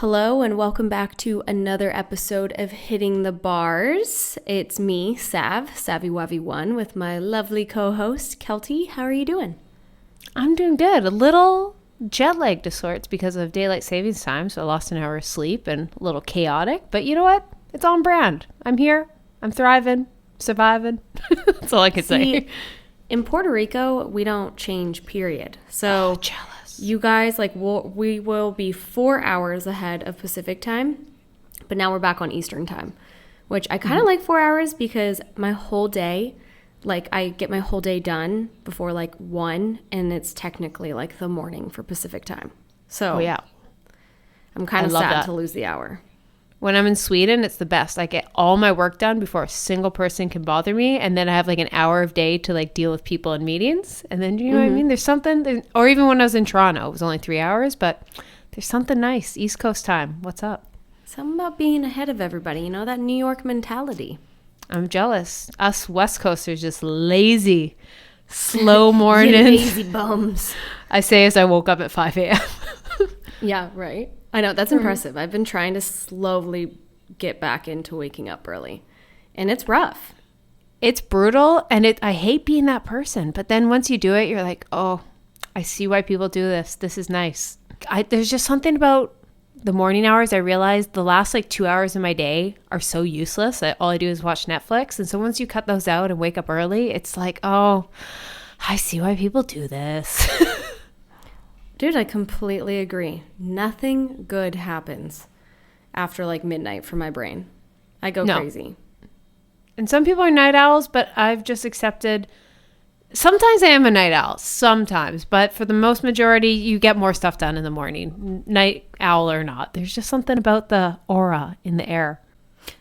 Hello and welcome back to another episode of Hitting the Bars. It's me, Savvy Wavy One, with my lovely co-host, Keltie. How are you doing? I'm doing good. A little jet lagged of sorts because of daylight savings time, so I lost an hour of sleep and a little chaotic. But you know what? It's on brand. I'm here. I'm thriving. Surviving. That's all I can say. In Puerto Rico, we don't change, period. So jealous. You guys, we will be 4 hours ahead of Pacific time, but now we're back on Eastern time, which I kind of like 4 hours because my whole day, I get my whole day done before 1, and it's technically the morning for Pacific time. So yeah, I'm kind of sad to lose the hour. When I'm in Sweden, it's the best. I get all my work done before a single person can bother me. And then I have an hour of day to deal with people in meetings. And then, you know what I mean? There's something, or even when I was in Toronto, it was only 3 hours, but there's something nice. East Coast time. What's up? Something about being ahead of everybody, that New York mentality. I'm jealous. Us West Coasters just lazy, slow mornings. Lazy bums. I say as I woke up at 5 a.m. Yeah, right. I know, that's impressive. I've been trying to slowly get back into waking up early, and it's rough. It's brutal, and I hate being that person. But then once you do it, you're like, oh, I see why people do this. This is nice. There's just something about the morning hours. I realize the last 2 hours of my day are so useless. All I do is watch Netflix. And so once you cut those out and wake up early, it's oh, I see why people do this. Dude, I completely agree. Nothing good happens after midnight for my brain. I go crazy. And some people are night owls, but I've just accepted. Sometimes I am a night owl, sometimes. But for the most majority, you get more stuff done in the morning, night owl or not. There's just something about the aura in the air.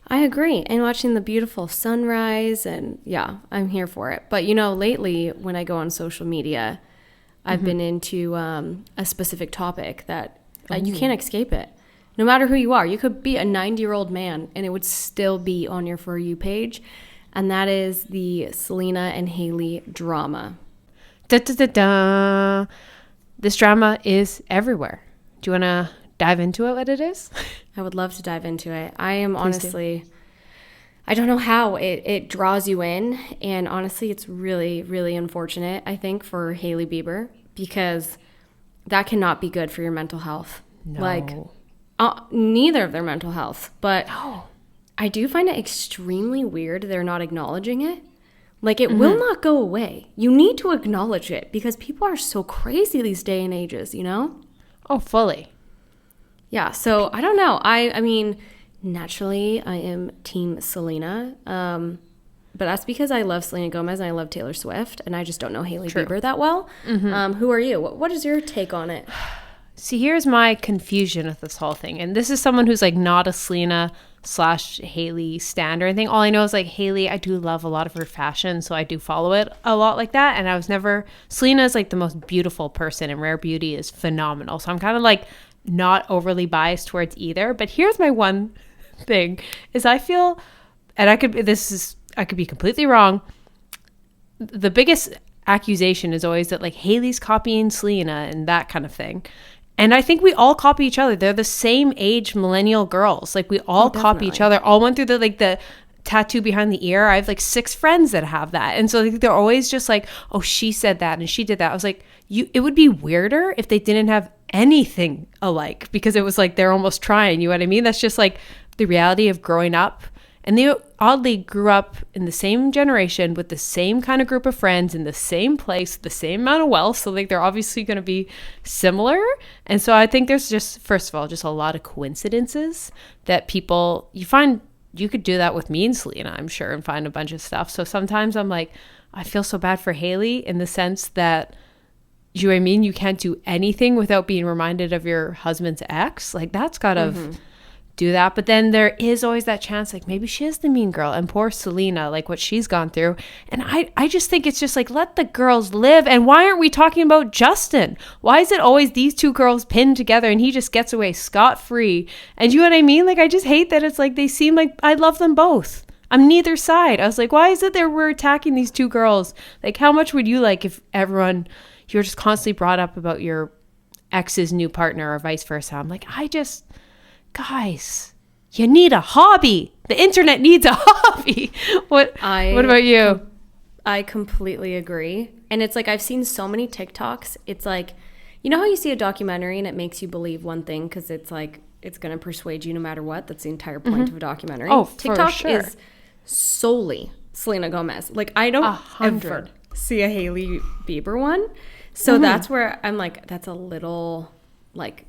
I agree. And watching the beautiful sunrise, and yeah, I'm here for it. But lately when I go on social media, I've been into a specific topic that you can't escape it. No matter who you are, you could be a 90-year-old man and it would still be on your For You page. And that is the SELENA and HAILEY drama. Da, da, da, da. This drama is everywhere. Do you want to dive into it, what it is? I would love to dive into it. I am honestly... I don't know how it draws you in, and honestly, it's really, really unfortunate, I think, for Hailey Bieber, because that cannot be good for your mental health. No. Neither of their mental health, but I do find it extremely weird they're not acknowledging it. It will not go away. You need to acknowledge it, because people are so crazy these day and ages, Oh, fully. Yeah, so I don't know. I mean... Naturally, I am Team Selena, but that's because I love Selena Gomez and I love Taylor Swift, and I just don't know Hailey Bieber that well. Who are you? What is your take on it? See, here's my confusion with this whole thing, and this is someone who's not a Selena/Hailey stan or anything. All I know is Hailey, I do love a lot of her fashion, so I do follow it a lot like that, and I was never... Selena is the most beautiful person, and Rare Beauty is phenomenal, so I'm kind of not overly biased towards either. But here's my one thing is I feel, and I could be completely wrong, the biggest accusation is always that Hailey's copying Selena and that kind of thing, and I think we all copy each other. They're the same age millennial girls. We all copy each other. All went through the tattoo behind the ear. I have 6 friends that have that, and so they're always just oh, she said that and she did that. I was it would be weirder if they didn't have anything alike, because it was they're almost trying, you know what I mean? That's just the reality of growing up. And they oddly grew up in the same generation with the same kind of group of friends in the same place, the same amount of wealth, so they're obviously going to be similar. And so I think there's just, first of all, just a lot of coincidences that people, you could do that with me and Selena, I'm sure, and find a bunch of stuff. So sometimes I'm I feel so bad for Hailey in the sense that, you know what I mean? You can't do anything without being reminded of your husband's ex. That's got to do that. But then there is always that chance, maybe she is the mean girl, and poor Selena, what she's gone through. And I just think it's just let the girls live. And why aren't we talking about Justin? Why is it always these two girls pinned together and he just gets away scot-free? And you know what I mean? I just hate that it's they seem I love them both. I'm neither side. I was why is it that we're attacking these two girls? How much would you if everyone... You're just constantly brought up about your ex's new partner or vice versa. I'm guys, you need a hobby. The internet needs a hobby. What about you? I completely agree. And it's like, I've seen so many TikToks. It's like, you know how you see a documentary and it makes you believe one thing because it's like, it's going to persuade you no matter what. That's the entire point of a documentary. Oh, TikTok for sure. is solely Selena Gomez. Like, I don't ever see a Hailey Bieber one. So that's where I'm like, that's a little, like,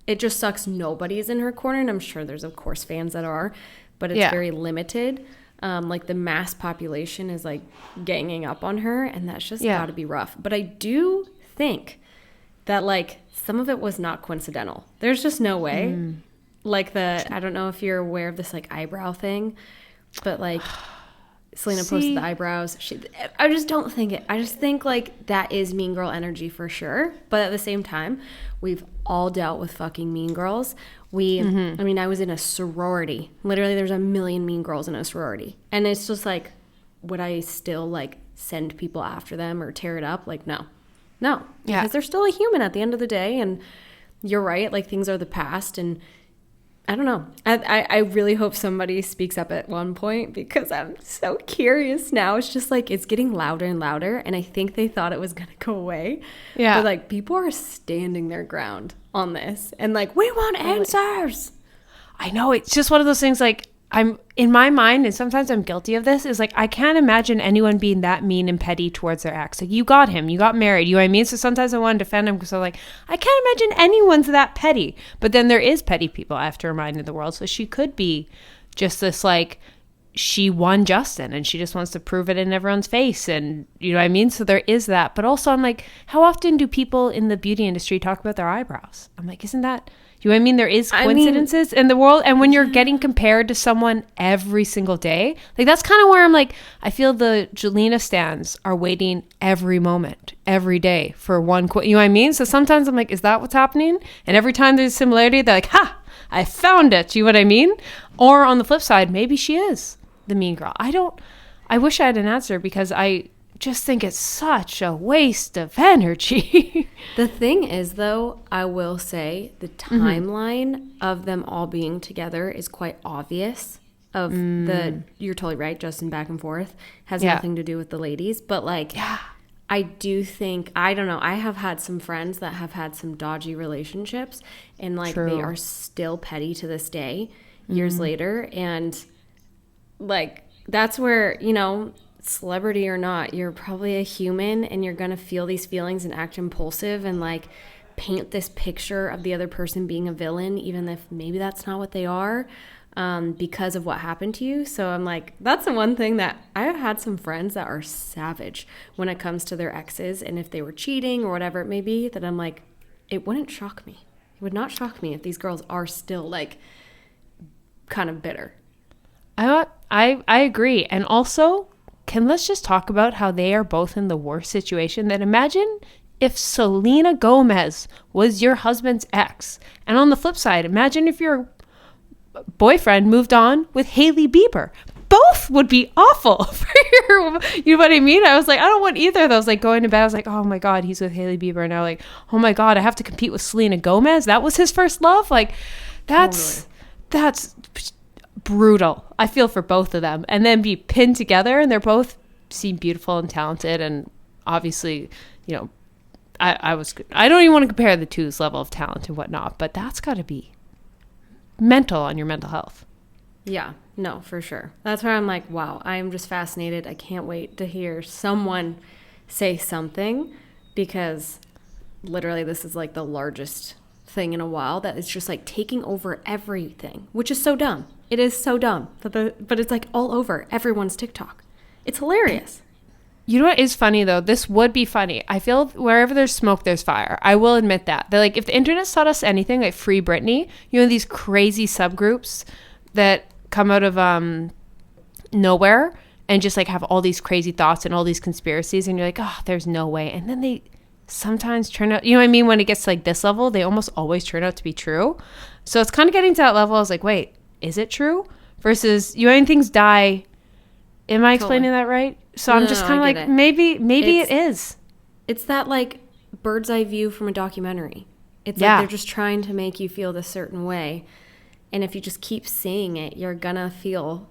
it just sucks nobody's in her corner. And I'm sure there's, of course, fans that are, but it's very limited. Like, the mass population is, like, ganging up on her, and that's just got to be rough. But I do think that, like, some of it was not coincidental. There's just no way. Like, I don't know if you're aware of this, like, eyebrow thing, but, like, Selena posted the eyebrows. I just don't think it. I just think, like, that is mean girl energy for sure. But at the same time, we've all dealt with fucking mean girls. I mean, I was in a sorority. Literally, there's a million mean girls in a sorority. And it's just like, would I still, like, send people after them or tear it up? Like, no. Because they're still a human at the end of the day. And you're right. Like, things are the past. And I don't know. I really hope somebody speaks up at one point because I'm so curious now. It's just like, it's getting louder and louder. And I think they thought it was going to go away. Yeah. But, like, people are standing their ground on this. And, like, we want answers. I know. It's just one of those things, like, I'm in my mind, and sometimes I'm guilty of this, is like, I can't imagine anyone being that mean and petty towards their ex. Like, you got him, you got married, you know what I mean? So sometimes I want to defend him because I'm like, I can't imagine anyone's that petty. But then there is petty people I have to remind in the world. So she could be just this, like, she won Justin and she just wants to prove it in everyone's face. And you know what I mean? So there is that. But also I'm like, how often do people in the beauty industry talk about their eyebrows? I'm like, isn't that... You know what I mean? There is coincidences in the world. And when you're getting compared to someone every single day, like, that's kind of where I'm like, I feel the Jelena stans are waiting every moment, every day for one you know what I mean? So sometimes I'm like, is that what's happening? And every time there's similarity, they're like, ha, I found it. You know what I mean? Or on the flip side, maybe she is the mean girl. I wish I had an answer because I just think it's such a waste of energy. The thing is, though, I will say the timeline of them all being together is quite obvious. You're totally right, Justin back and forth has nothing to do with the ladies. But, like, I do think, I don't know, I have had some friends that have had some dodgy relationships, and, like, they are still petty to this day, years later. And, like, that's where, you know, celebrity or not, you're probably a human and you're gonna feel these feelings and act impulsive and, like, paint this picture of the other person being a villain, even if maybe that's not what they are, because of what happened to you. So I'm like, that's the one thing that I have had some friends that are savage when it comes to their exes, and if they were cheating or whatever it may be, that I'm like, it wouldn't shock me. It would not shock me if these girls are still, like, kind of bitter. I agree. And also, let's just talk about how they are both in the worst situation. That imagine if Selena Gomez was your husband's ex. And on the flip side, imagine if your boyfriend moved on with Hailey Bieber. Both would be awful for your, you know what I mean? I was like, I don't want either of those. Like, going to bed, I was like, oh my God, he's with Hailey Bieber. And now, like, oh my God, I have to compete with Selena Gomez. That was his first love. Like, that's brutal. I feel for both of them. And then be pinned together, and they're both seem beautiful and talented, and obviously, you know, I don't even want to compare the two's level of talent and whatnot, but that's got to be mental on your mental health. Yeah, no, for sure. That's why I'm like, wow, I'm just fascinated. I can't wait to hear someone say something, because literally this is, like, the largest thing in a while that is just, like, taking over everything, which is so dumb. It is so dumb, but it's, like, all over everyone's TikTok. It's hilarious. You know what is funny, though? This would be funny. I feel wherever there's smoke, there's fire. I will admit that. They're like, if the internet taught us anything, like Free Britney, you know, these crazy subgroups that come out of nowhere and just, like, have all these crazy thoughts and all these conspiracies, and you're like, oh, there's no way. And then they sometimes turn out, you know what I mean? When it gets to, like, this level, they almost always turn out to be true. So it's kind of getting to that level. I was like, wait, is it true? Versus, you know, when things die. Am I explaining that right? So I'm just kind of like, maybe it is. It's that, like, bird's eye view from a documentary. It's like they're just trying to make you feel this certain way. And if you just keep seeing it, you're gonna feel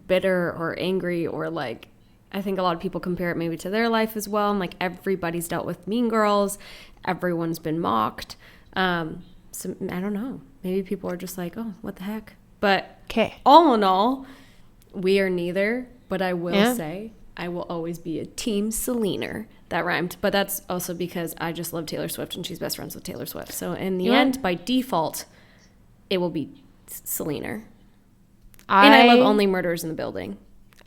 bitter or angry, or like, I think a lot of people compare it maybe to their life as well. And like, everybody's dealt with mean girls. Everyone's been mocked. So I don't know. Maybe people are just like, oh, what the heck? But all in all, we are neither. But I will say, I will always be a team Selena. That rhymed. But that's also because I just love Taylor Swift and she's best friends with Taylor Swift. So in the end, by default, it will be Selena. And I love Only Murders in the Building.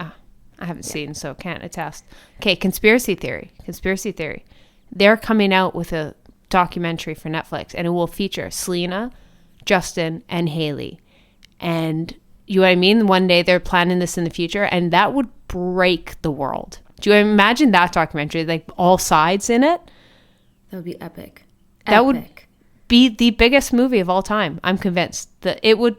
I haven't seen, so can't attest. Okay, conspiracy theory. They're coming out with a documentary for Netflix, and it will feature Selena, Justin, and Hailey. And you know what I mean? One day they're planning this in the future, and that would break the world. Do you imagine that documentary, like all sides in it? That would be epic. That would be the biggest movie of all time. I'm convinced that it would.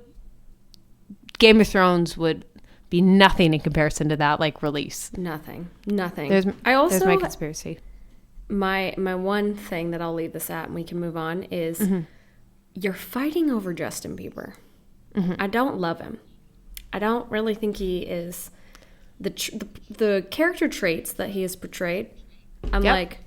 Game of Thrones would be nothing in comparison to that, like, release. Nothing. There's my conspiracy. My one thing that I'll leave this at, and we can move on, is you're fighting over Justin Bieber. I don't love him. I don't really think he is the character traits that he has portrayed. I'm like,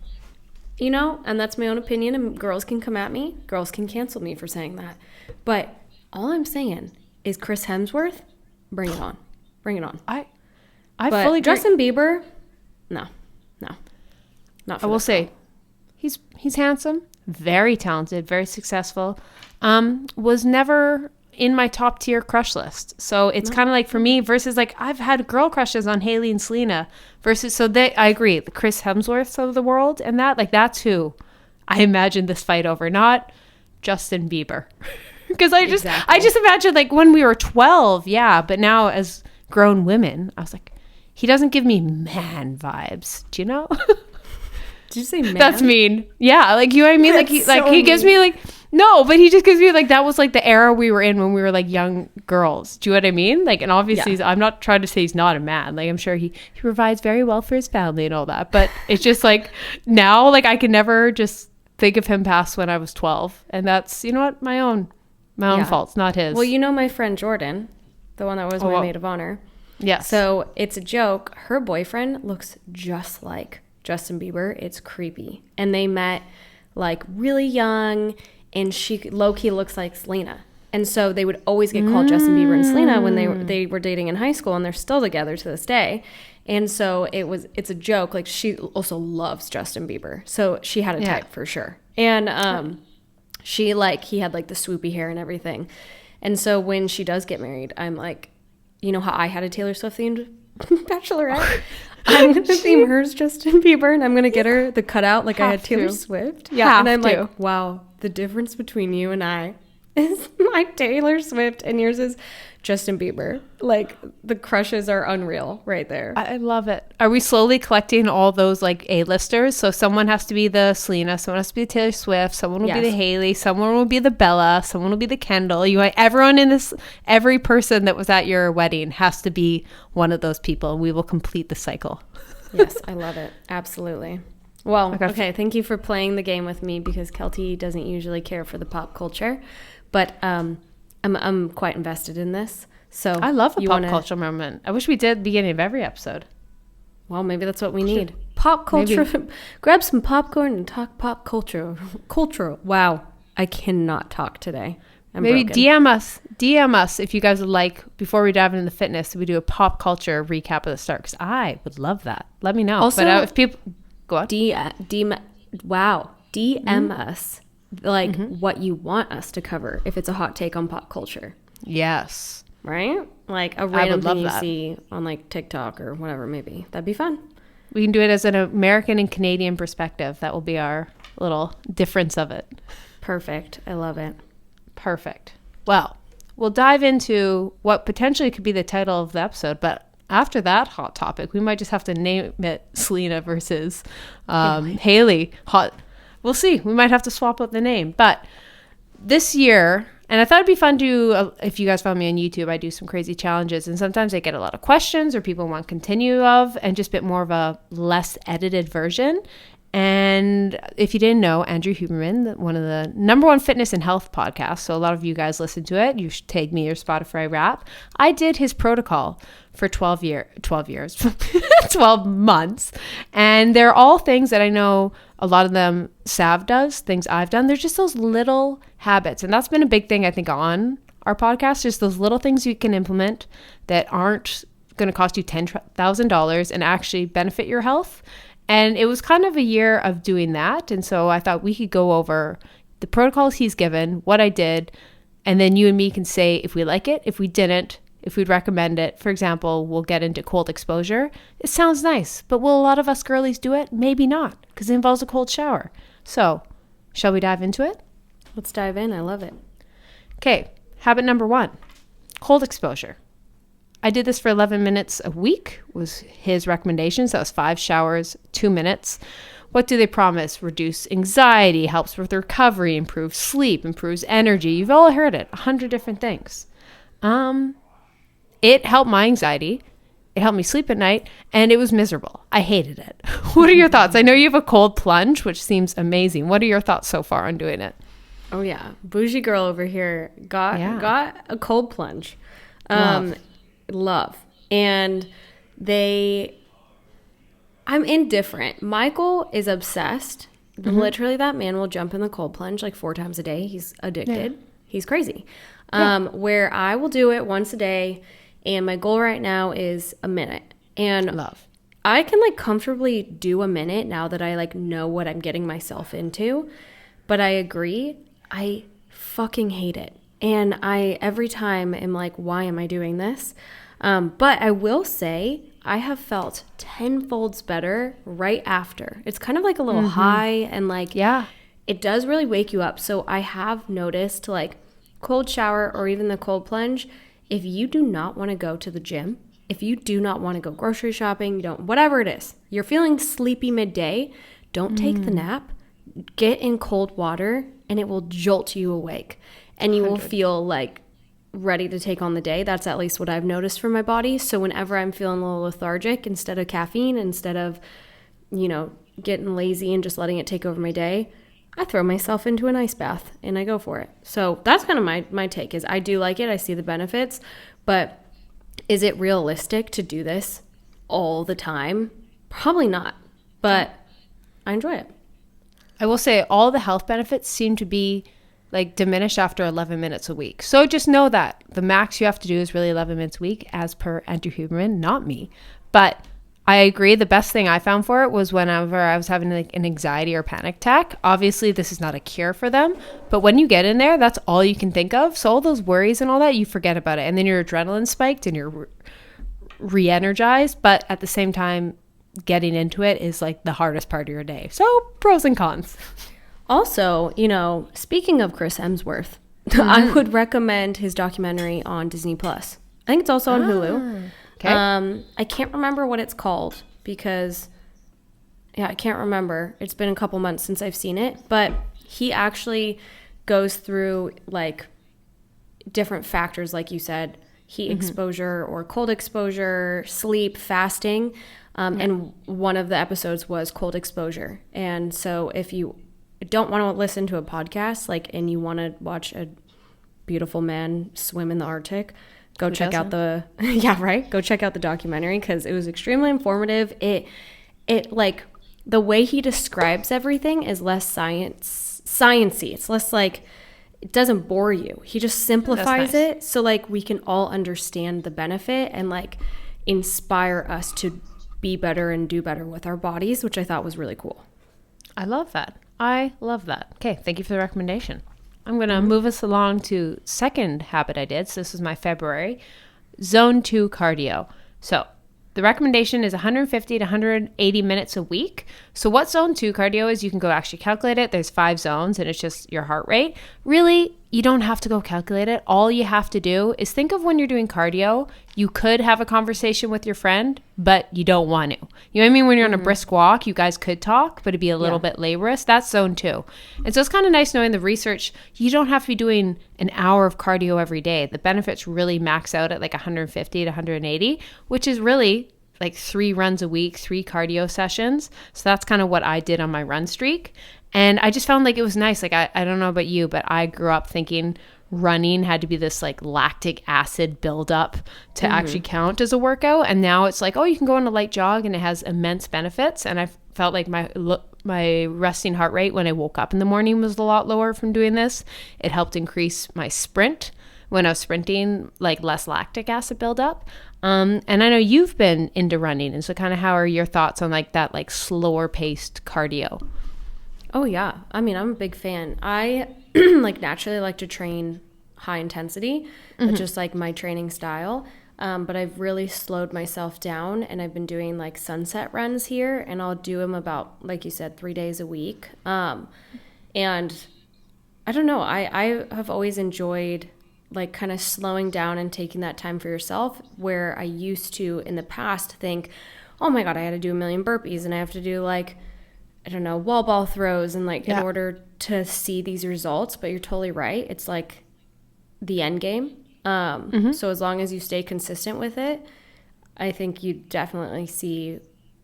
you know, and that's my own opinion, and girls can come at me. Girls can cancel me for saying that. But all I'm saying is Chris Hemsworth, bring it on. Bring it on. I but fully agree. Justin Bieber, no. Not for I will say, he's handsome, very talented, very successful. Was never in my top tier crush list. So it's kind of like, for me, versus like, I've had girl crushes on Hailey and Selena versus, I agree, the Chris Hemsworths of the world, and that's who I imagine this fight over, not Justin Bieber. Because I just imagine, like, when we were 12, but now as grown women, I was like, he doesn't give me man vibes. Do you know? Did you say man? That's mean. Yeah, like, you know what I mean? That's he gives me like, no, but he just gives me like, that was like the era we were in when we were like young girls. Do you know what I mean? Like, and obviously I'm not trying to say he's not a man. Like, I'm sure he provides very well for his family and all that. But it's just like, now, like, I can never just think of him past when I was 12. And that's, you know what, my own fault, not his. Well, you know my friend Jordan, the one that was my maid of honor. Yes. So it's a joke. Her boyfriend looks just like Justin Bieber. It's creepy. And they met like really young, and she low-key looks like Selena. And so they would always get called Justin Bieber and Selena when they were dating in high school, and they're still together to this day. And so it's a joke. Like, she also loves Justin Bieber. So she had a type for sure. And he had like the swoopy hair and everything. And so when she does get married, I'm like, you know how I had a Taylor Swift themed bachelorette? I'm going to theme hers Justin Bieber, and I'm going to get her the cutout like I had Taylor Swift. Yeah, and I'm like, wow, the difference between you and I is my Taylor Swift, and yours is Justin Bieber. Like, the crushes are unreal right there. I love it. Are we slowly collecting all those like A-listers? So someone has to be the Selena, someone has to be the Taylor Swift, someone will be the Hailey, someone will be the Bella, someone will be the Kendall. Everyone in this, every person that was at your wedding has to be one of those people, and we will complete the cycle. Yes, I love it. Absolutely. Well, okay, thank you for playing the game with me, because Keltie doesn't usually care for the pop culture, but I'm quite invested in this. So I love a pop culture moment. I wish we did at the beginning of every episode. Well, maybe that's what we need. Pop culture. Grab some popcorn and talk pop culture. Wow, I cannot talk today. Maybe broken. DM us if you guys would like, before we dive into the fitness, we do a pop culture recap at the start, because I would love that. Let me know. Also, but if people go on, DM us like what you want us to cover if it's a hot take on pop culture. Yes. Right? Like a random thing you see on like TikTok or whatever, maybe. That'd be fun. We can do it as an American and Canadian perspective. That will be our little difference of it. Perfect. I love it. Perfect. Well, we'll dive into what potentially could be the title of the episode, but after that hot topic, we might just have to name it Selena versus Hailey. We'll see. We might have to swap out the name. But this year, and I thought it'd be fun to, if you guys follow me on YouTube, I do some crazy challenges, and sometimes I get a lot of questions or people want continue of, and just a bit more of a less edited version. And if you didn't know, Andrew Huberman, one of the #1 fitness and health podcasts, so a lot of you guys listen to it. You should tag me your Spotify rap. I did his protocol for 12 years, 12 months. And they're all things that I know a lot of them Sav does, things I've done. They're just those little habits. And that's been a big thing, I think, on our podcast, just those little things you can implement that aren't going to cost you $10,000 and actually benefit your health. And it was kind of a year of doing that. And so I thought we could go over the protocols he's given, what I did, and then you and me can say if we like it, if we didn't, if we'd recommend it. For example, we'll get into cold exposure. It sounds nice, but will a lot of us girlies do it? Maybe not, because it involves a cold shower. So shall we dive into it? Let's dive in. I love it. Okay, habit #1, cold exposure. I did this for 11 minutes a week, was his recommendation. So that was 5 showers, 2 minutes. What do they promise? Reduce anxiety, helps with recovery, improves sleep, improves energy. You've all heard it, 100 different things. It helped my anxiety. It helped me sleep at night, and it was miserable. I hated it. What are your thoughts? I know you have a cold plunge, which seems amazing. What are your thoughts so far on doing it? Oh yeah, bougie girl over here got a cold plunge. Love. And I'm indifferent. Michael is obsessed. Literally, that man will jump in the cold plunge like 4 times a day. He's addicted. Yeah. He's crazy. Where I will do it once a day, and my goal right now is a minute. And love. I can like comfortably do a minute now that I like know what I'm getting myself into. But I agree, I fucking hate it. And I every time am like, why am I doing this? But I will say I have felt 10-folds better right after. It's kind of like a little high, and like, it does really wake you up. So I have noticed, like, cold shower or even the cold plunge, if you do not want to go to the gym, if you do not want to go grocery shopping, you don't, whatever it is, you're feeling sleepy midday, don't take the nap, get in cold water, and it will jolt you awake. And you 100. Will feel like ready to take on the day. That's at least what I've noticed for my body. So whenever I'm feeling a little lethargic, instead of caffeine, instead of, getting lazy and just letting it take over my day, I throw myself into an ice bath and I go for it. So that's kind of my take is I do like it. I see the benefits, but is it realistic to do this all the time? Probably not, but I enjoy it. I will say all the health benefits seem to be like diminished after 11 minutes a week. So just know that the max you have to do is really 11 minutes a week as per Andrew Huberman, not me. But I agree. The best thing I found for it was whenever I was having like an anxiety or panic attack. Obviously, this is not a cure for them, but when you get in there, that's all you can think of. So all those worries and all that, you forget about it. And then your adrenaline spiked and you're re-energized. But at the same time, getting into it is like the hardest part of your day. So pros and cons. Also, speaking of Chris Hemsworth, I would recommend his documentary on Disney Plus. I think it's also on Hulu. Okay. I can't remember what it's called because, I can't remember. It's been a couple months since I've seen it. But he actually goes through like different factors, like you said, heat exposure or cold exposure, sleep, fasting. And one of the episodes was cold exposure. And so if you don't want to listen to a podcast, and you want to watch a beautiful man swim in the Arctic, go check out the go check out the documentary because it was extremely informative. It like the way he describes everything is less sciencey. It's less like it doesn't bore you. He just simplifies it so like we can all understand the benefit and like inspire us to be better and do better with our bodies, which I thought was really cool. I love that. Okay, thank you for the recommendation. I'm going to move us along to second habit I did. So this is my February. Zone 2 cardio. So the recommendation is 150 to 180 minutes a week. So what zone 2 cardio is, you can go actually calculate it. There's 5 zones and it's just your heart rate. Really, you don't have to go calculate it. All you have to do is think of when you're doing cardio, you could have a conversation with your friend, but you don't want to. You know what I mean? When you're on a brisk walk, you guys could talk, but it'd be a little bit laborious. That's zone 2. And so it's kind of nice knowing the research. You don't have to be doing an hour of cardio every day. The benefits really max out at like 150 to 180, which is really like 3 runs a week, 3 cardio sessions. So that's kind of what I did on my run streak. And I just found like it was nice. Like, I don't know about you, but I grew up thinking running had to be this like lactic acid buildup to actually count as a workout. And now it's like, oh, you can go on a light jog and it has immense benefits. And I felt like my resting heart rate when I woke up in the morning was a lot lower from doing this. It helped increase my sprint when I was sprinting, like less lactic acid buildup. And I know you've been into running. And so kind of how are your thoughts on like that, like slower paced cardio? Oh, yeah. I mean, I'm a big fan. I like naturally like to train high intensity. That's just like my training style. But I've really slowed myself down, and I've been doing like sunset runs here, and I'll do them about, like you said, 3 days a week. And I don't know, I have always enjoyed like kind of slowing down and taking that time for yourself, where I used to in the past think, oh my God, I had to do 1,000,000 burpees and I have to do like, I don't know, wall ball throws and like in order to see these results. But you're totally right. It's like the end game. So as long as you stay consistent with it, I think you definitely see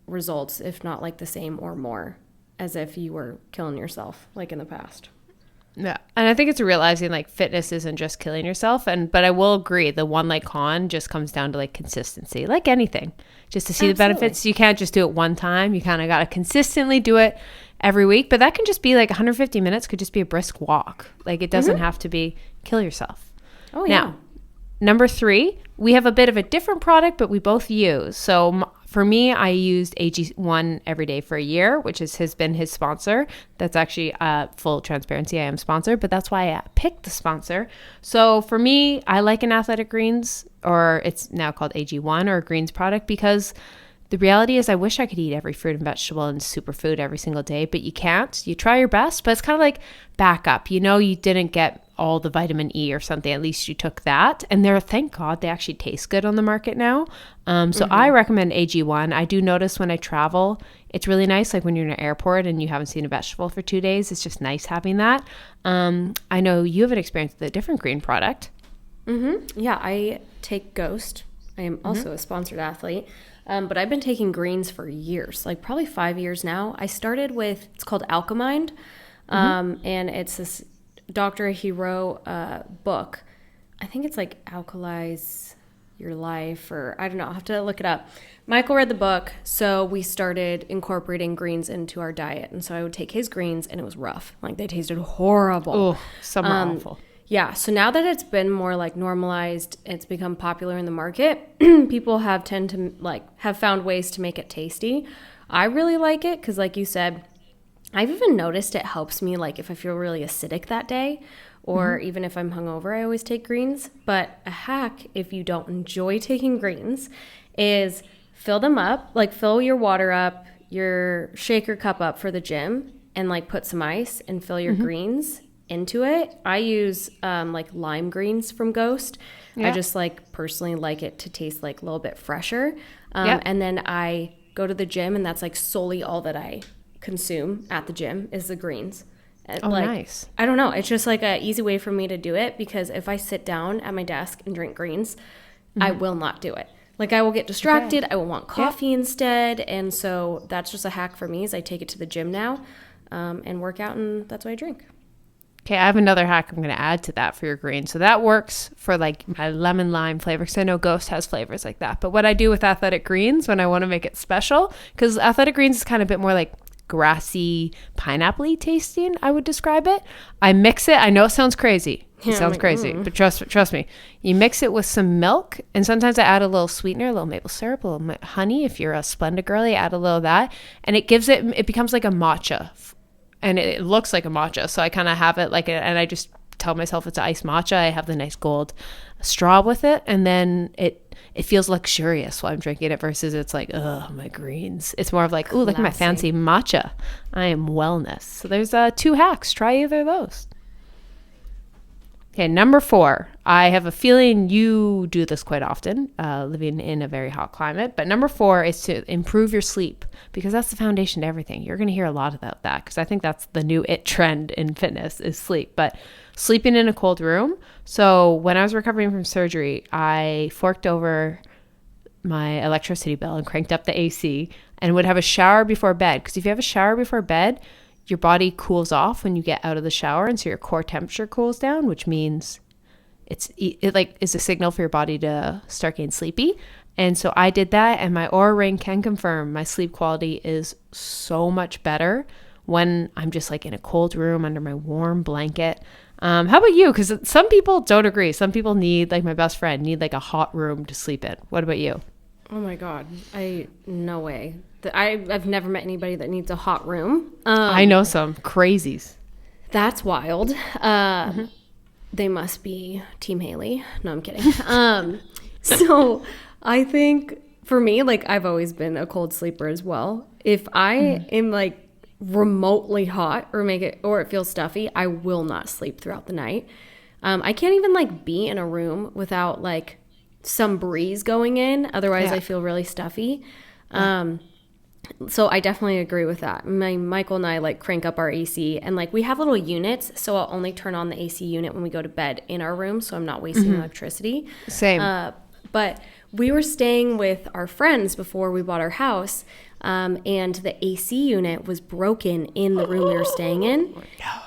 results, if not like the same or more, as if you were killing yourself like in the past. Yeah. And I think it's realizing like fitness isn't just killing yourself. But I will agree, the one like con just comes down to like consistency, like anything. Just to see the benefits, you can't just do it one time. You kind of got to consistently do it every week. But that can just be like 150 minutes could just be a brisk walk. Like it doesn't have to be kill yourself. Oh, yeah. Now, number 3, we have a bit of a different product, but we both use. So for me, I used AG1 every day for a year, which has been his sponsor. That's actually full transparency. I am sponsored, but that's why I picked the sponsor. So for me, I like an Athletic Greens, or it's now called AG1 or a Greens product, because the reality is I wish I could eat every fruit and vegetable and superfood every single day, but you can't. You try your best, but it's kind of like backup. You know, you didn't get all the vitamin E or something. At least you took that. And thank God, they actually taste good on the market now. So I recommend AG1. I do notice when I travel, it's really nice. Like when you're in an airport and you haven't seen a vegetable for 2 days, it's just nice having that. I know you have an experience with a different green product. Yeah, I take Ghost. I am also a sponsored athlete. But I've been taking greens for years, like probably 5 years now. I started with, it's called Alchemind. And it's this Dr. Hero book. I think it's like Alkalize Your Life, or I don't know. I'll have to look it up. Michael read the book, so we started incorporating greens into our diet. And so I would take his greens, and it was rough. Like they tasted horrible. Oh, some are awful. Yeah, so now that it's been more like normalized, it's become popular in the market, people have found ways to make it tasty. I really like it because, like you said, I've even noticed it helps me, like if I feel really acidic that day, or even if I'm hungover, I always take greens. But a hack, if you don't enjoy taking greens, is fill them up, like fill your water up, your shaker cup up for the gym, and like put some ice and fill your greens into it. I use like lime greens from Ghost. I just like personally like it to taste like a little bit fresher. And then I go to the gym, and that's like solely all that I consume at the gym is the greens. Nice. I don't know. It's just like an easy way for me to do it, because if I sit down at my desk and drink greens, I will not do it. Like I will get distracted. I will want coffee instead. And so that's just a hack for me, is I take it to the gym now and work out, and that's what I drink. Okay, I have another hack I'm going to add to that for your green. So that works for like my lemon lime flavor, because I know Ghost has flavors like that. But what I do with Athletic Greens when I want to make it special, because Athletic Greens is kind of a bit more like grassy, pineapple-y tasting, I would describe it. I mix it. I know it sounds crazy. It sounds crazy, but trust me. You mix it with some milk, and sometimes I add a little sweetener, a little maple syrup, a little honey. If you're a Splenda girly, add a little of that, and it becomes like a matcha. And it looks like a matcha. So I kind of have it and I just tell myself it's iced matcha. I have the nice gold straw with it. And then it feels luxurious while I'm drinking it, versus it's like, oh, my greens. It's more of like, ooh, look at my fancy matcha. I am wellness. So there's 2 hacks. Try either of those. Okay, number 4. I have a feeling you do this quite often, living in a very hot climate. But number 4 is to improve your sleep, because that's the foundation to everything. You're going to hear a lot about that, because I think that's the new trend in fitness is sleep. But sleeping in a cold room. So when I was recovering from surgery, I forked over my electricity bill and cranked up the AC and would have a shower before bed. Because if you have a shower before bed, your body cools off when you get out of the shower. And so your core temperature cools down, which means it like is a signal for your body to start getting sleepy. And so I did that, and my Oura Ring can confirm my sleep quality is so much better when I'm just like in a cold room under my warm blanket. How about you? Because some people don't agree. Some people need, like my best friend, need like a hot room to sleep in. What about you? Oh my God. No way. I've never met anybody that needs a hot room. I know some crazies. That's wild. They must be Team Hailey. No, I'm kidding. So I think for me, like I've always been a cold sleeper as well. If I am like remotely hot or it feels stuffy, I will not sleep throughout the night. I can't even like be in a room without like some breeze going in. Otherwise I feel really stuffy. So I definitely agree with that. Michael and I like crank up our AC, and like we have little units, so I'll only turn on the AC unit when we go to bed in our room, so I'm not wasting electricity. Same. But we were staying with our friends before we bought our house, and the AC unit was broken in the room we were staying in. No.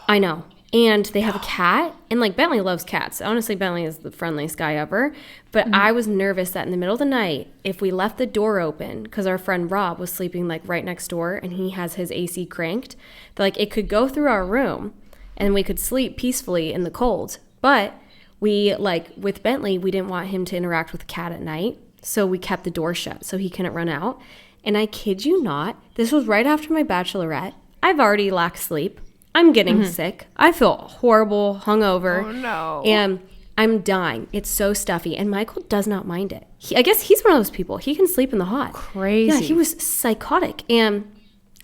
I know. And they have a cat, and like Bentley loves cats. Honestly, Bentley is the friendliest guy ever. But I was nervous that in the middle of the night, if we left the door open, because our friend Rob was sleeping like right next door and he has his AC cranked, that like it could go through our room and we could sleep peacefully in the cold. But we like with Bentley, we didn't want him to interact with the cat at night. So we kept the door shut so he couldn't run out. And I kid you not, this was right after my bachelorette. I've already lacked sleep. I'm getting sick. I feel horrible, hungover. Oh, no. And I'm dying. It's so stuffy. And Michael does not mind it. I guess he's one of those people. He can sleep in the hot. Crazy. Yeah, he was psychotic. And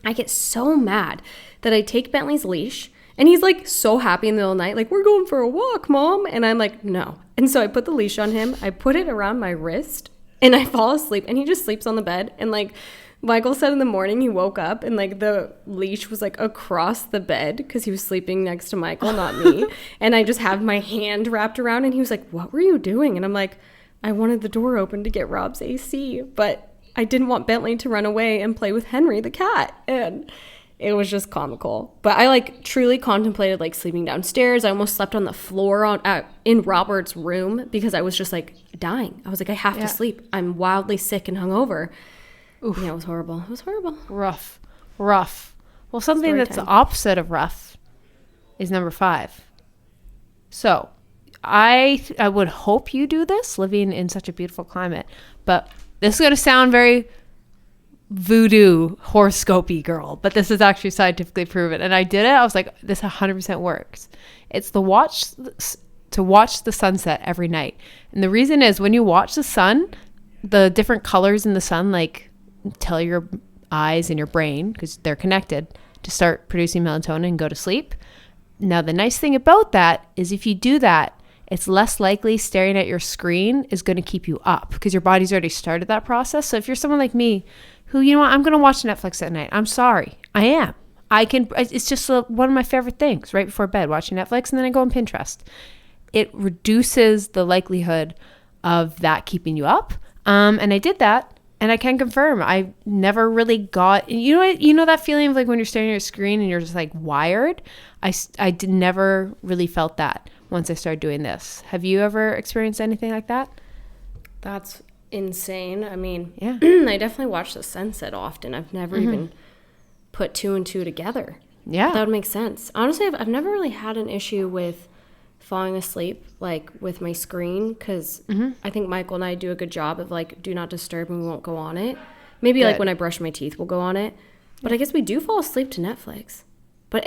I get so mad that I take Bentley's leash. And he's like so happy in the middle of the night. Like, we're going for a walk, Mom. And I'm like, no. And so I put the leash on him. I put it around my wrist. And I fall asleep. And he just sleeps on the bed. And like... Michael said in the morning he woke up and like the leash was like across the bed because he was sleeping next to Michael, not me. And I just have my hand wrapped around and he was like, what were you doing? And I'm like, I wanted the door open to get Rob's AC, but I didn't want Bentley to run away and play with Henry the cat. And it was just comical. But I like truly contemplated like sleeping downstairs. I almost slept on the floor in Robert's room because I was just like dying. I was like, I have to sleep. I'm wildly sick and hungover. Oof. Yeah, it was horrible. It was horrible. Rough. Well, something that's the opposite of rough is number 5. So I would hope you do this living in such a beautiful climate, but this is going to sound very voodoo horoscopy girl, but this is actually scientifically proven. And I did it. I was like, this 100% works. It's to watch the sunset every night. And the reason is when you watch the sun, the different colors in the sun, like, tell your eyes and your brain, because they're connected, to start producing melatonin and go to sleep. Now, the nice thing about that is if you do that, it's less likely staring at your screen is going to keep you up because your body's already started that process. So if you're someone like me who, you know what, I'm going to watch Netflix at night. I'm sorry. I am. It's just one of my favorite things right before bed, watching Netflix, and then I go on Pinterest. It reduces the likelihood of that keeping you up. And I did that. And I can confirm, I never really got, you know that feeling of like when you're staring at your screen and you're just like wired? I never really felt that once I started doing this. Have you ever experienced anything like that? That's insane. I mean, yeah. I definitely watch the sunset often. I've never even put 2 and 2 together. Yeah. That would make sense. Honestly, I've never really had an issue with falling asleep like with my screen because I think Michael and I do a good job of like do not disturb and we won't go on it. Maybe good. Like when I brush my teeth we'll go on it, but I guess we do fall asleep to Netflix. But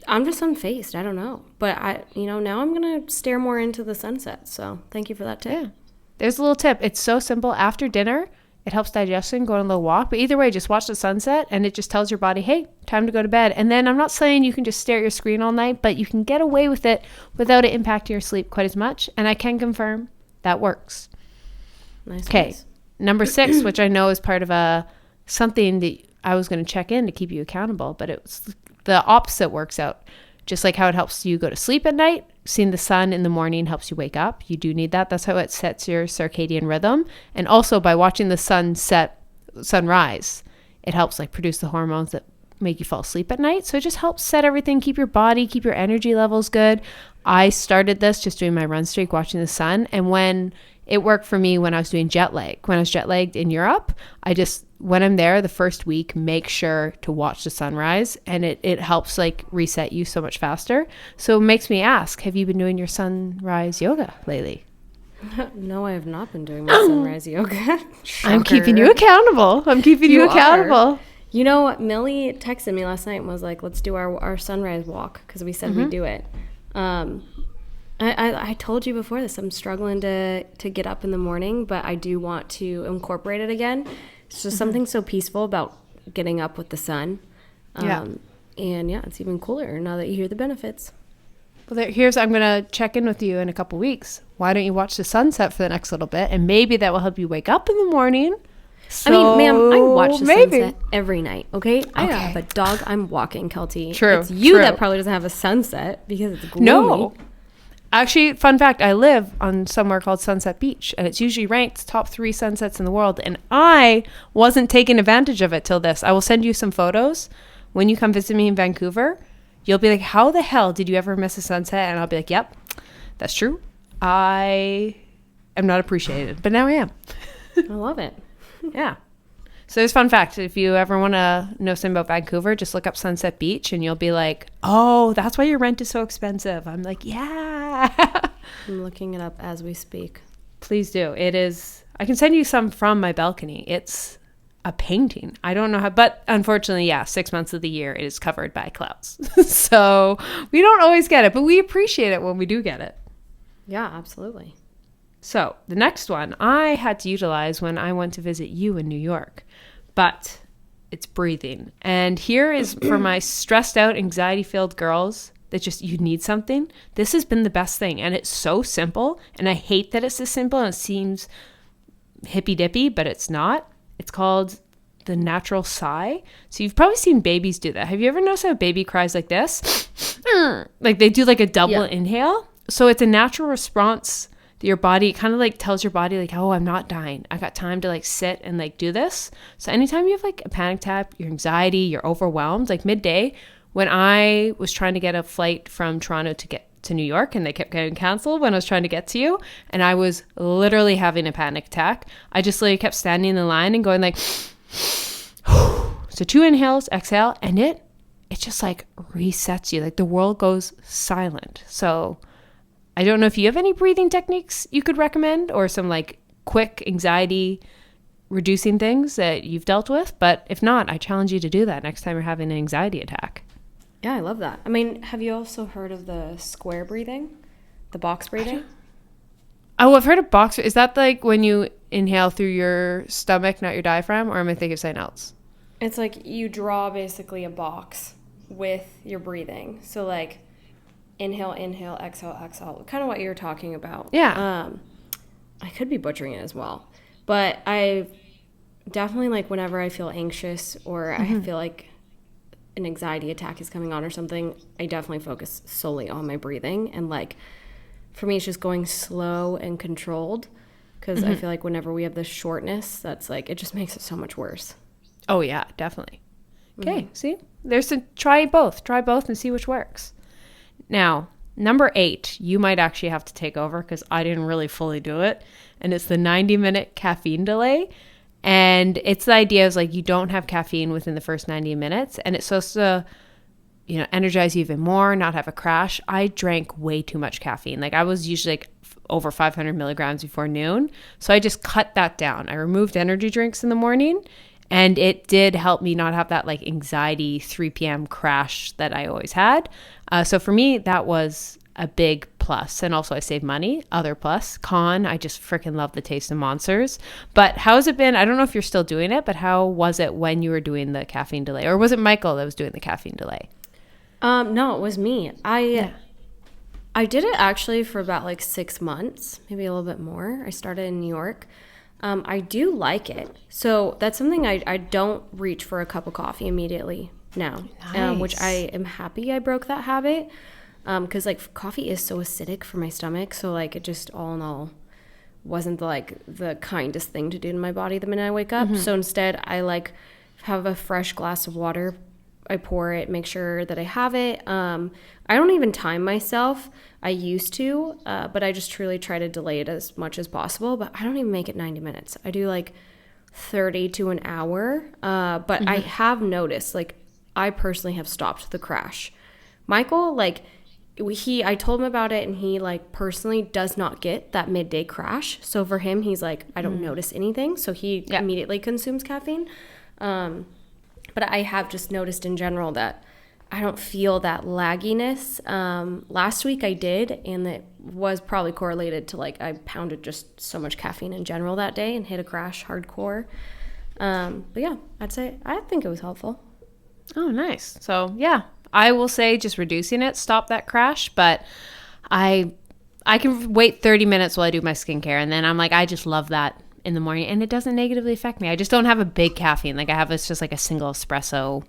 I'm just unfazed. I don't know, but now I'm gonna stare more into the sunset, so thank you for that tip. Yeah, there's a little tip. It's so simple. After dinner, it helps digestion, go on a little walk. But either way, just watch the sunset and it just tells your body, hey, time to go to bed. And then I'm not saying you can just stare at your screen all night, but you can get away with it without it impacting your sleep quite as much. And I can confirm that works. Nice. Okay, number 6, which I know is part of something that I was going to check in to keep you accountable, but it was the opposite works out. Just like how it helps you go to sleep at night, seeing the sun in the morning helps you wake up. You do need that. That's how it sets your circadian rhythm. And also by watching the sunrise, it helps like produce the hormones that make you fall asleep at night. So it just helps set everything, keep your body, keep your energy levels good. I started this just doing my run streak, watching the sun. And when it worked for me when I was doing jet lag, when I was jet lagged in Europe, when I'm there the first week, make sure to watch the sunrise, and it helps like reset you so much faster. So it makes me ask, have you been doing your sunrise yoga lately? No, I have not been doing my sunrise yoga. I'm keeping you accountable. You accountable. You know, Millie texted me last night and was like, let's do our sunrise walk, because we said we'd do it. I told you before this, I'm struggling to get up in the morning, but I do want to incorporate it again. It's just something so peaceful about getting up with the sun. And yeah, it's even cooler now that you hear the benefits. Well, I'm going to check in with you in a couple weeks. Why don't you watch the sunset for the next little bit? And maybe that will help you wake up in the morning. So, I mean, ma'am, I watch the sunset every night, okay? I have a dog I'm walking, Keltie. True. It's you that probably doesn't have a sunset because it's gloomy. No. Actually, fun fact, I live on somewhere called Sunset Beach, and it's usually ranked top 3 sunsets in the world, and I wasn't taking advantage of it till this. I will send you some photos. When you come visit me in Vancouver, you'll be like, how the hell did you ever miss a sunset? And I'll be like, yep, that's true. I am not appreciated, but now I am. I love it. Yeah. So there's fun fact. If you ever want to know something about Vancouver, just look up Sunset Beach and you'll be like, oh, that's why your rent is so expensive. I'm like, yeah. I'm looking it up as we speak. Please do. It is. I can send you some from my balcony. It's a painting. I don't know how, but unfortunately, 6 months of the year it is covered by clouds. So we don't always get it, but we appreciate it when we do get it. Yeah, absolutely. So the next one I had to utilize when I went to visit you in New York, but it's breathing. And here is for my stressed out, anxiety-filled girls that just, you need something. This has been the best thing. And it's so simple. And I hate that it's this simple and it seems hippy-dippy, but it's not. It's called the natural sigh. So you've probably seen babies do that. Have you ever noticed how a baby cries like this? Like they do like a double inhale. So it's a natural response. Your body kind of like tells your body like, oh, I'm not dying. I got time to like sit and like do this. So anytime you have like a panic attack, your anxiety, you're overwhelmed, like midday when I was trying to get a flight from Toronto to get to New York and they kept getting canceled when I was trying to get to you and I was literally having a panic attack. I just like kept standing in the line and going like, so 2 inhales, exhale, and it just like resets you. Like the world goes silent. So I don't know if you have any breathing techniques you could recommend or some like quick anxiety reducing things that you've dealt with. But if not, I challenge you to do that next time you're having an anxiety attack. Yeah, I love that. I mean, have you also heard of the square breathing? The box breathing? Oh, I've heard of box. Is that like when you inhale through your stomach, not your diaphragm? Or am I thinking of something else? It's like you draw basically a box with your breathing. So like inhale, inhale, exhale, exhale. Kind of what you're talking about. Yeah. I could be butchering it as well. But I definitely like whenever I feel anxious or I feel like an anxiety attack is coming on or something, I definitely focus solely on my breathing. And like for me, it's just going slow and controlled because I feel like whenever we have this shortness, that's like, it just makes it so much worse. Oh, yeah, definitely. Okay, see? Try both and see which works. Now, number 8, you might actually have to take over because I didn't really fully do it. And it's the 90-minute caffeine delay. And it's the idea is like you don't have caffeine within the first 90 minutes. And it's supposed to, energize you even more, not have a crash. I drank way too much caffeine. Like I was usually like over 500 milligrams before noon. So I just cut that down. I removed energy drinks in the morning. And it did help me not have that like anxiety 3 p.m. crash that I always had. So for me, that was a big plus. And also I saved money. Other plus. Con, I just freaking love the taste of Monsters. But how has it been? I don't know if you're still doing it, but how was it when you were doing the caffeine delay? Or was it Michael that was doing the caffeine delay? No, it was me. I did it actually for about like 6 months, maybe a little bit more. I started in New York. I do like it. So that's something I don't reach for a cup of coffee immediately now, Nice. which I am happy I broke that habit. Because like coffee is so acidic for my stomach, so like it just all in all wasn't the kindest thing to do to my body the minute I wake up. So instead I like have a fresh glass of water. I pour it, make sure that I have it. I don't even time myself. I used to, but I just truly try to delay it as much as possible. But I don't even make it 90 minutes. I do like 30 to an hour. But I have noticed, like, I personally have stopped the crash. Michael, like, I told him about it, and he like personally does not get that midday crash. So for him, he's like, I don't notice anything. So he immediately consumes caffeine. But I have just noticed in general that I don't feel that lagginess. Last week I did, and it was probably correlated to like I pounded just so much caffeine in general that day and hit a crash hardcore. But yeah, I think it was helpful. Oh, nice. So yeah, I will say just reducing it, stop that crash. But I can wait 30 minutes while I do my skincare, and then I'm like, I just love that in the morning, and it doesn't negatively affect me. I just don't have a big caffeine. Like it's just like a single espresso,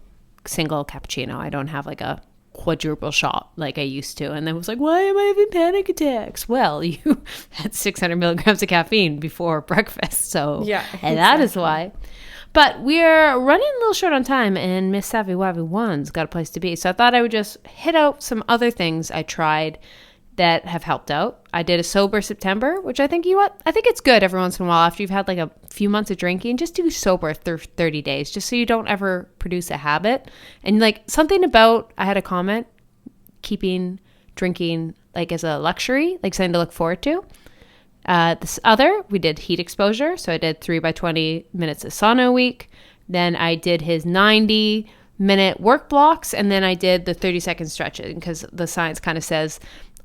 single cappuccino. I don't have like a quadruple shot like I used to. And then was like, why am I having panic attacks? Well, you had 600 milligrams of caffeine before breakfast. So yeah, and that is why. But we're running a little short on time, and Miss Savvy Wavy One's got a place to be. So I thought I would just hit out some other things I tried that have helped out. I did a sober September, which I think, I think it's good every once in a while after you've had like a few months of drinking, just do sober 30 days, just so you don't ever produce a habit. And like something about, I had a comment, keeping drinking like as a luxury, like something to look forward to. We did heat exposure. So I did 3 by 20 minutes of sauna a week. Then I did his 90-minute work blocks. And then I did the 30-second stretching, because the science kind of says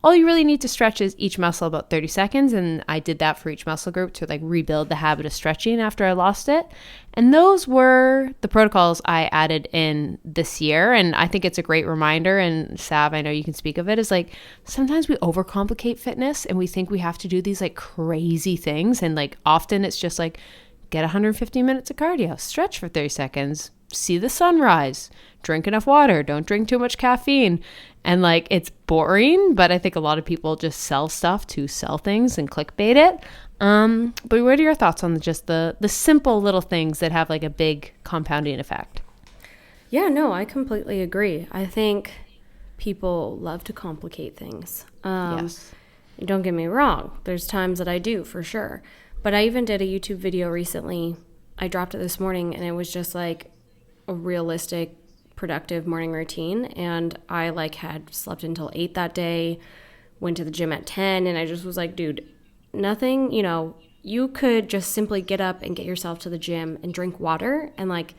all you really need to stretch is each muscle about 30 seconds. And I did that for each muscle group to like rebuild the habit of stretching after I lost it. And those were the protocols I added in this year. And I think it's a great reminder. And Sav, I know you can speak of it, is like sometimes we overcomplicate fitness and we think we have to do these like crazy things. And like often it's just like get 150 minutes of cardio, stretch for 30 seconds, see the sunrise, drink enough water, don't drink too much caffeine. And like it's boring, but I think a lot of people just sell stuff to sell things and clickbait it. But what are your thoughts on just the simple little things that have like a big compounding effect? Yeah, no, I completely agree. I think people love to complicate things. Yes. Don't get me wrong. There's times that I do, for sure. But I even did a YouTube video recently. I dropped it this morning, and it was just like a realistic, productive morning routine. And I like had slept until 8 that day, went to the gym at 10, and I just was like, dude, nothing, you could just simply get up and get yourself to the gym and drink water, and like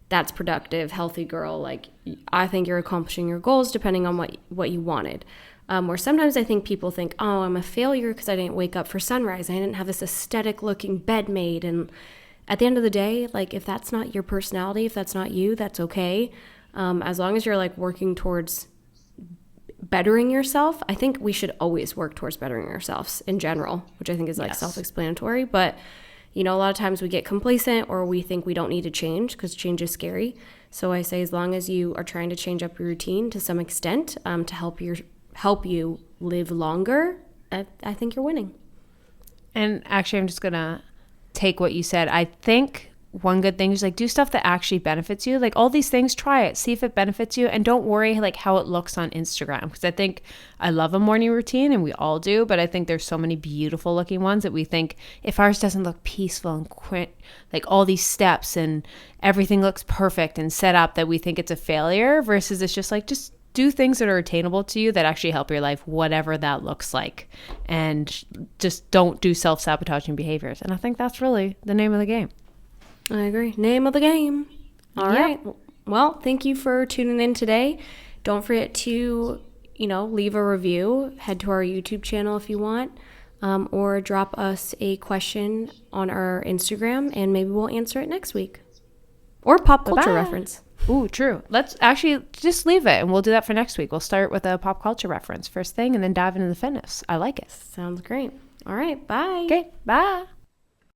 that's productive, healthy girl. Like I think you're accomplishing your goals depending on what you wanted. Or sometimes I think people think, oh, I'm a failure because I didn't wake up for sunrise. I didn't have this aesthetic looking bed made. And at the end of the day, like if that's not your personality, if that's not you, that's okay. As long as you're like working towards bettering yourself. I think we should always work towards bettering ourselves in general, which I think is like self-explanatory. But a lot of times we get complacent, or we think we don't need to change because change is scary. So I say, as long as you are trying to change up your routine to some extent, to help you live longer, I think you're winning. And actually, I'm just gonna take what you said. I think one good thing is like do stuff that actually benefits you. Like all these things, try it, see if it benefits you, and don't worry like how it looks on Instagram, because I think I love a morning routine, and we all do, but I think there's so many beautiful looking ones that we think if ours doesn't look peaceful and like all these steps and everything looks perfect and set up, that we think it's a failure, versus it's just like just do things that are attainable to you that actually help your life, whatever that looks like, and just don't do self-sabotaging behaviors. And I think that's really the name of the game. I agree. Name of the game. All right. Well, thank you for tuning in today. Don't forget to, leave a review. Head to our YouTube channel if you want, or drop us a question on our Instagram, and maybe we'll answer it next week. Or pop culture reference. Ooh, true. Let's actually just leave it, and we'll do that for next week. We'll start with a pop culture reference first thing, and then dive into the fitness. I like it. Sounds great. All right. Bye. Okay. Bye.